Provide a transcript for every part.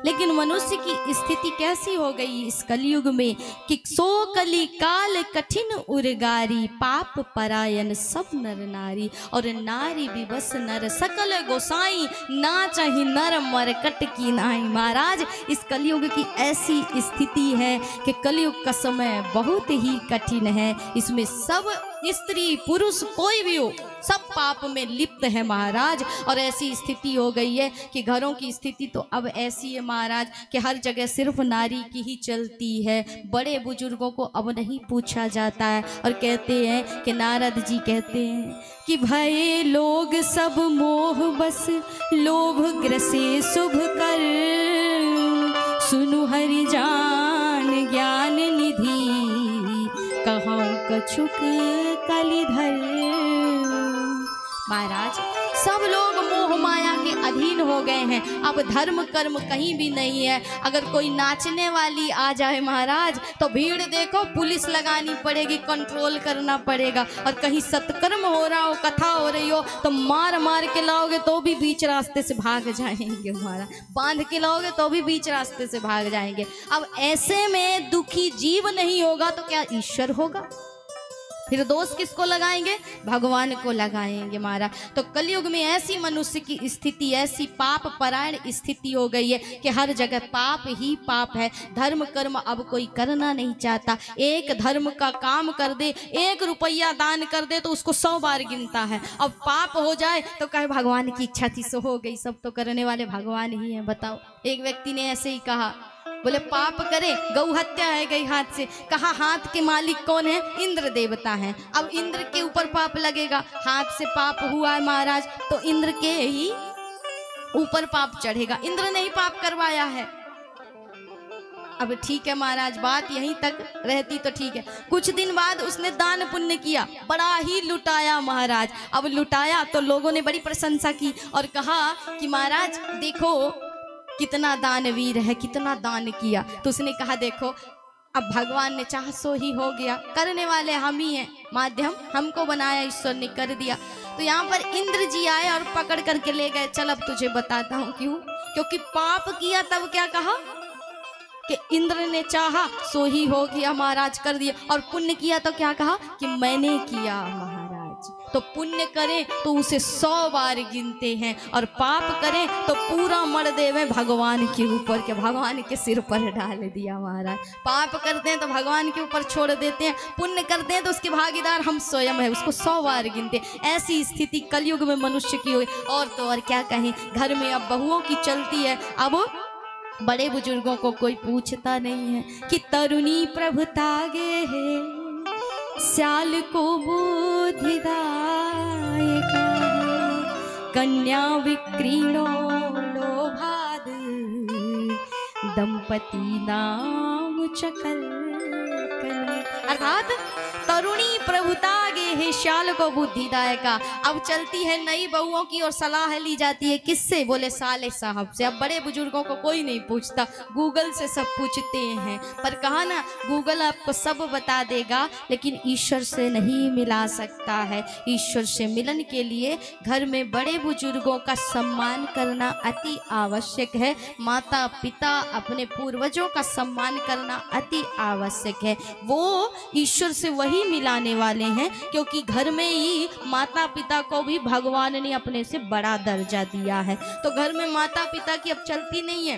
लेकिन मनुष्य की स्थिति कैसी हो गई इस कलयुग में कि सो कली काल कठिन उर्गारी, पाप परायण सब नर नारी, और नारी विवश नर सकल गोसाई, ना चाहे नर मरकट की नाई। महाराज इस कलयुग की ऐसी स्थिति है कि कलयुग का समय बहुत ही कठिन है। इसमें सब स्त्री पुरुष कोई भी हो सब पाप में लिप्त है महाराज। और ऐसी स्थिति हो गई है कि घरों की स्थिति तो अब ऐसी है महाराज कि हर जगह सिर्फ नारी की ही चलती है। बड़े बुजुर्गों को अब नहीं पूछा जाता है। और कहते हैं कि नारद जी कहते हैं कि भय लोग सब मोह बस, लोभ ग्रसे शुभ कर, सुनु हरि जान ज्ञान निधि, कहूँ कछुक कलिधर। महाराज सब लोग मोह माया के अधीन हो गए हैं। अब धर्म कर्म कहीं भी नहीं है। अगर कोई नाचने वाली आ जाए महाराज तो भीड़ देखो पुलिस लगानी पड़ेगी, कंट्रोल करना पड़ेगा। और कहीं सत्कर्म हो रहा हो, कथा हो रही हो तो मार मार के लाओगे तो भी बीच रास्ते से भाग जाएंगे महाराज, बांध के लाओगे तो भी बीच रास्ते से भाग जाएंगे। अब ऐसे में दुखी जीव नहीं होगा तो क्या ईश्वर होगा? फिर दोष किसको लगाएंगे? भगवान को लगाएंगे महाराज। तो कलयुग में ऐसी मनुष्य की स्थिति, ऐसी पाप परायण स्थिति हो गई है कि हर जगह पाप ही पाप है। धर्म कर्म अब कोई करना नहीं चाहता। एक धर्म का काम कर दे, 1 रुपया दान कर दे तो उसको 100 बार गिनता है। अब पाप हो जाए तो कहे भगवान की इच्छा थी सो हो गई, सब तो करने वाले भगवान ही हैं। बताओ, एक व्यक्ति ने ऐसे ही कहा, बोले पाप करे, गौ हत्या है गई हाथ से। कहा हाथ के मालिक कौन है? इंद्र देवता है। अब इंद्र के ऊपर पाप लगेगा, हाथ से पाप हुआ है महाराज तो इंद्र के ही ऊपर पाप चढ़ेगा। इंद्र ने ही पाप करवाया है। अब ठीक है महाराज, बात यहीं तक रहती तो ठीक है। कुछ दिन बाद उसने दान पुण्य किया, बड़ा ही लुटाया महाराज। अब लुटाया तो लोगों ने बड़ी प्रशंसा की और कहा कि महाराज देखो कितना दानवीर है, कितना दान किया। तो उसने कहा देखो अब भगवान ने चाहा सो ही हो गया, करने वाले हम ही हैं, माध्यम हमको बनाया ईश्वर ने, कर दिया। तो यहाँ पर इंद्र जी आए और पकड़ करके ले गए। चल अब तुझे बताता हूँ क्यों। क्योंकि पाप किया तब क्या कहा कि इंद्र ने चाहा सो ही हो गया महाराज, कर दिया। और पुण्य किया तो क्या कहा कि मैंने किया महाराज। तो पुण्य करें तो उसे 100 बार गिनते हैं और पाप करें तो पूरा मर देवे भगवान के ऊपर के भगवान के सिर पर डाल दिया महाराज। पाप करते हैं तो भगवान के ऊपर छोड़ देते हैं, पुण्य करते हैं तो उसके भागीदार हम स्वयं है, उसको 100 बार गिनते। ऐसी स्थिति कलयुग में मनुष्य की हुई। और तो और क्या कहें, घर में अब बहुओं की चलती है। अब बड़े बुजुर्गों को कोई पूछता नहीं है कि तरुणी प्रभुतागे है, श्याल को बुद्धिदायक, कन्या विक्रीणो लोभाद, दंपति नाम चकल। अर्थात तरुणी प्रभुतागे है, श्याल को बुद्धिदायका। अब चलती है नई बहुओं की और सलाह ली जाती है किससे? बोले साले साहब से। अब बड़े बुजुर्गों को कोई नहीं पूछता, गूगल से सब पूछते हैं। पर कहा ना गूगल आपको सब बता देगा लेकिन ईश्वर से नहीं मिला सकता है। ईश्वर से मिलन के लिए घर में बड़े बुजुर्गों का सम्मान करना अति आवश्यक है। माता पिता अपने पूर्वजों का सम्मान करना अति आवश्यक है। वो ईश्वर से वही मिलाने वाले हैं क्योंकि घर में ही माता पिता को भी भगवान ने अपने से बड़ा दर्जा दिया है। तो घर में माता पिता की अब चलती नहीं है।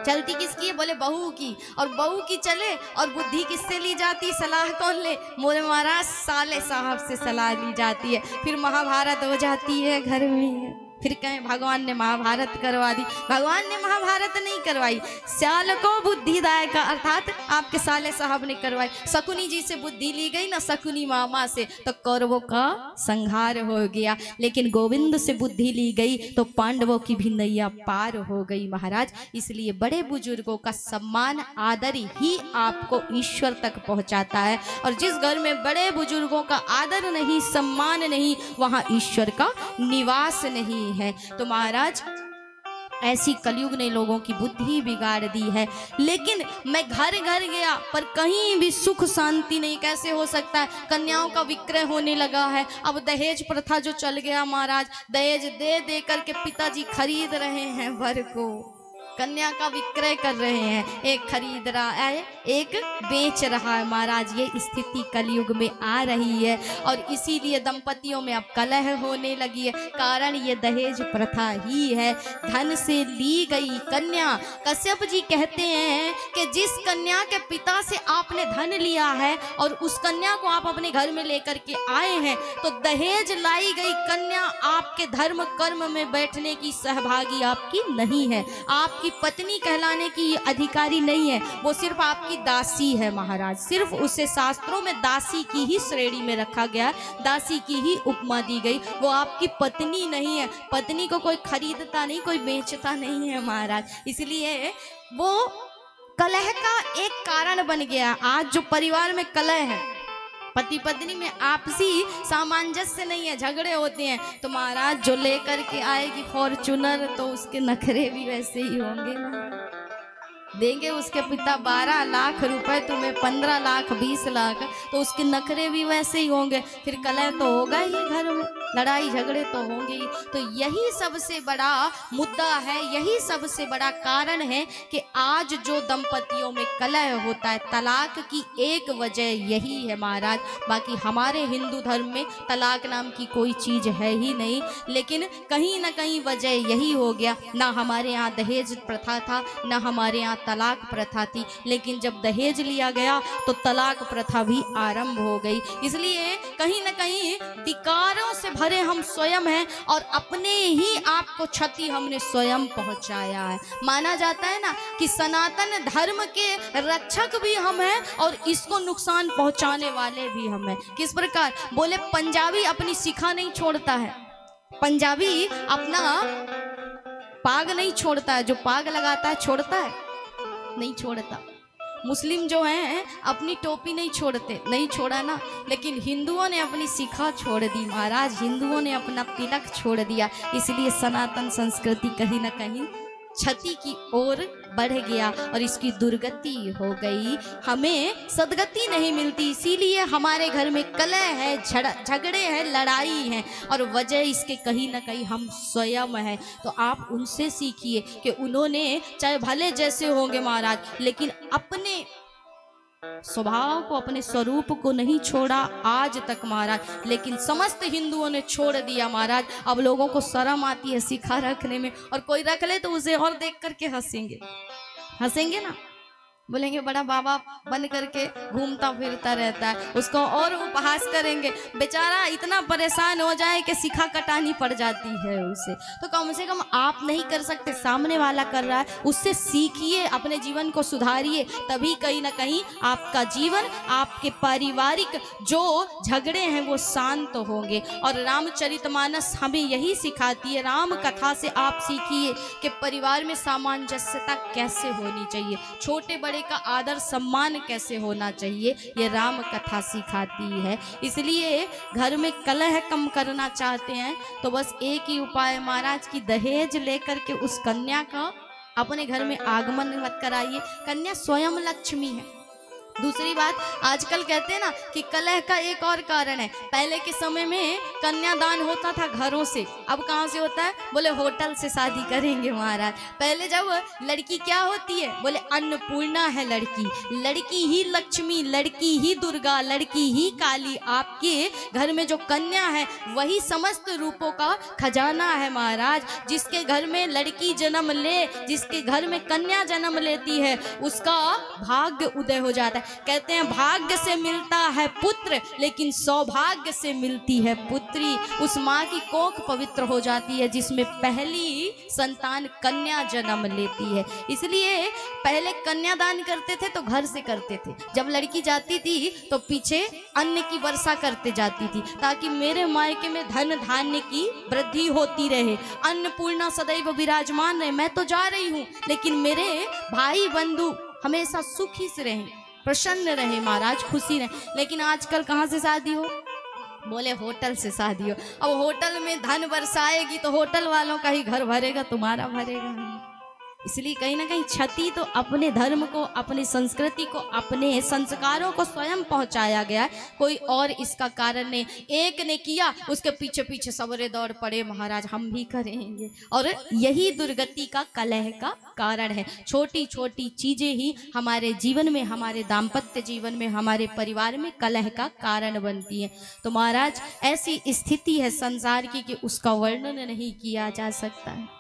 चलती किसकी है? बोले बहू की। और बहू की चले और बुद्धि किससे ली जाती? सलाह कौन ले? मोरे महाराज साले साहब से सलाह ली जाती है। फिर महाभारत हो जाती है घर में। फिर कहें भगवान ने महाभारत करवा दी। भगवान ने महाभारत नहीं करवाई, श्याल को बुद्धिदायक अर्थात आपके साले साहब ने करवाई। शकुनी जी से बुद्धि ली गई ना, शकुनी मामा से, तो कौरवों का संहार हो गया। लेकिन गोविंद से बुद्धि ली गई तो पांडवों की भी नैया पार हो गई महाराज। इसलिए बड़े बुजुर्गों का सम्मान आदर ही आपको ईश्वर तक पहुंचाता है। और जिस घर में बड़े बुजुर्गों का आदर नहीं, सम्मान नहीं, वहां ईश्वर का निवास नहीं है। तो महाराज ऐसी कलयुग ने लोगों की बुद्धि बिगाड़ दी है। लेकिन मैं घर घर गया पर कहीं भी सुख शांति नहीं। कैसे हो सकता है? कन्याओं का विक्रय होने लगा है। अब दहेज प्रथा जो चल गया महाराज, दहेज दे दे करके पिताजी खरीद रहे हैं वर को। कन्या का विक्रय कर रहे हैं, एक खरीद रहा है एक बेच रहा है महाराज। ये स्थिति कलयुग में आ रही है और इसीलिए दंपतियों में अब कलह होने लगी है। कारण ये दहेज प्रथा ही है, धन से ली गई कन्या। कश्यप जी कहते हैं कि जिस कन्या के पिता से आपने धन लिया है और उस कन्या को आप अपने घर में लेकर के आए हैं, तो दहेज लाई गई कन्या आपके धर्म कर्म में बैठने की सहभागी आपकी नहीं है, आपकी पत्नी कहलाने की अधिकारी नहीं है, वो सिर्फ आपकी दासी है महाराज। सिर्फ उसे शास्त्रों में दासी की ही श्रेणी में रखा गया, दासी की ही उपमा दी गई, वो आपकी पत्नी नहीं है। पत्नी को कोई खरीदता नहीं, कोई बेचता नहीं है महाराज। इसलिए वो कलह का एक कारण बन गया। आज जो परिवार में कलह है, पति पत्नी में आपसी सामंजस्य नहीं है, झगड़े होते हैं, तो महाराज जो लेकर के आएगी फॉर्चूनर तो उसके नखरे भी वैसे ही होंगे ना। देंगे उसके पिता 12 लाख रुपए, तुम्हें 15 लाख 20 लाख, तो उसके नखरे भी वैसे ही होंगे। फिर कलह तो होगा ही घर में, लड़ाई झगड़े तो होंगे ही। तो यही सबसे बड़ा मुद्दा है, यही सबसे बड़ा कारण है कि आज जो दंपतियों में कलह होता है, तलाक की एक वजह यही है महाराज। बाकी हमारे हिंदू धर्म में तलाक नाम की कोई चीज़ है ही नहीं, लेकिन कहीं ना कहीं वजह यही हो गया। ना हमारे यहाँ दहेज प्रथा था, ना हमारे यहाँ तलाक प्रथा थी, लेकिन जब दहेज लिया गया तो तलाक प्रथा भी आरंभ हो गई। इसलिए कहीं ना कहीं विकारों से भरे हम स्वयं हैं और अपने ही आप को क्षति हमने स्वयं पहुंचाया है। माना जाता है ना कि सनातन धर्म के रक्षक भी हम हैं और इसको नुकसान पहुंचाने वाले भी हम हैं। किस प्रकार? बोले पंजाबी अपनी शिखा नहीं छोड़ता है, पंजाबी अपना पाग नहीं छोड़ता है, जो पाग लगाता है छोड़ता है? नहीं छोड़ता। मुस्लिम जो हैं अपनी टोपी नहीं छोड़ते, नहीं छोड़ा ना, लेकिन हिंदुओं ने अपनी शिखा छोड़ दी महाराज, हिंदुओं ने अपना तिलक छोड़ दिया। इसलिए सनातन संस्कृति कहीं ना कहीं क्षति की ओर बढ़ गया और इसकी दुर्गति हो गई, हमें सदगति नहीं मिलती। इसीलिए हमारे घर में कलह है, झगड़े हैं, लड़ाई है और वजह इसके कहीं ना कहीं हम स्वयं हैं। तो आप उनसे सीखिए कि उन्होंने चाहे भले जैसे होंगे महाराज, लेकिन अपने स्वभाव को, अपने स्वरूप को नहीं छोड़ा आज तक महाराज, लेकिन समस्त हिंदुओं ने छोड़ दिया महाराज। अब लोगों को शर्म आती है शिखा रखने में, और कोई रख ले तो उसे और देख करके हंसेंगे, हंसेंगे ना, बोलेंगे बड़ा बाबा बन करके घूमता फिरता रहता है, उसको और उपहास करेंगे। बेचारा इतना परेशान हो जाए कि शिखा कटानी पड़ जाती है उसे। तो कम से कम आप नहीं कर सकते, सामने वाला कर रहा है, उससे सीखिए, अपने जीवन को सुधारिए, तभी कहीं ना कहीं आपका जीवन, आपके पारिवारिक जो झगड़े हैं वो शांत होंगे। और रामचरितमानस हमें यही सिखाती है, राम कथा से आप सीखिए कि परिवार में सामंजस्यता कैसे होनी चाहिए, छोटे बड़े का आदर सम्मान कैसे होना चाहिए, ये राम कथा सिखाती है। इसलिए घर में कलह कम करना चाहते हैं तो बस एक ही उपाय महाराज की दहेज लेकर के उस कन्या का अपने घर में आगमन मत कराइए। कन्या स्वयं लक्ष्मी है। दूसरी बात, आजकल कहते हैं ना कि कलह का एक और कारण है, पहले के समय में कन्यादान होता था घरों से, अब कहाँ से होता है? बोले होटल से शादी करेंगे महाराज। पहले जब लड़की क्या होती है? बोले अन्नपूर्णा है लड़की, लड़की ही लक्ष्मी, लड़की ही दुर्गा, लड़की ही काली। आपके घर में जो कन्या है वही समस्त रूपों का खजाना है महाराज। जिसके घर में लड़की जन्म ले, जिसके घर में कन्या जन्म लेती है, उसका भाग्य उदय हो जाता है। कहते हैं भाग्य से मिलता है पुत्र, लेकिन सौभाग्य से मिलती है पुत्री। उस माँ की कोख पवित्र हो जाती है जिसमें पहली संतान कन्या जन्म लेती है। इसलिए पहले कन्यादान करते थे तो घर से करते थे, जब लड़की जाती थी तो पीछे अन्न की वर्षा करते जाती थी, ताकि मेरे मायके में धन धान्य की वृद्धि होती रहे, अन्नपूर्णा सदैव विराजमान रहे। मैं तो जा रही हूँ, लेकिन मेरे भाई बंधु हमेशा सुखी से रहें, प्रसन्न रहे महाराज, खुशी रहे। लेकिन आजकल कहाँ से शादी हो? बोले होटल से शादी हो। अब होटल में धन बरसाएगी तो होटल वालों का ही घर भरेगा, तुम्हारा भरेगा नहीं। इसलिए कहीं ना कहीं क्षति तो अपने धर्म को, अपनी संस्कृति को, अपने संस्कारों को स्वयं पहुंचाया गया है, कोई और इसका कारण नहीं। एक ने किया, उसके पीछे पीछे सबरे दौड़ पड़े, महाराज हम भी करेंगे, और यही दुर्गति का, कलह का कारण है। छोटी छोटी चीजें ही हमारे जीवन में, हमारे दाम्पत्य जीवन में, हमारे परिवार में कलह का कारण बनती है। तो महाराज ऐसी स्थिति है संसार की कि उसका वर्णन नहीं किया जा सकता है।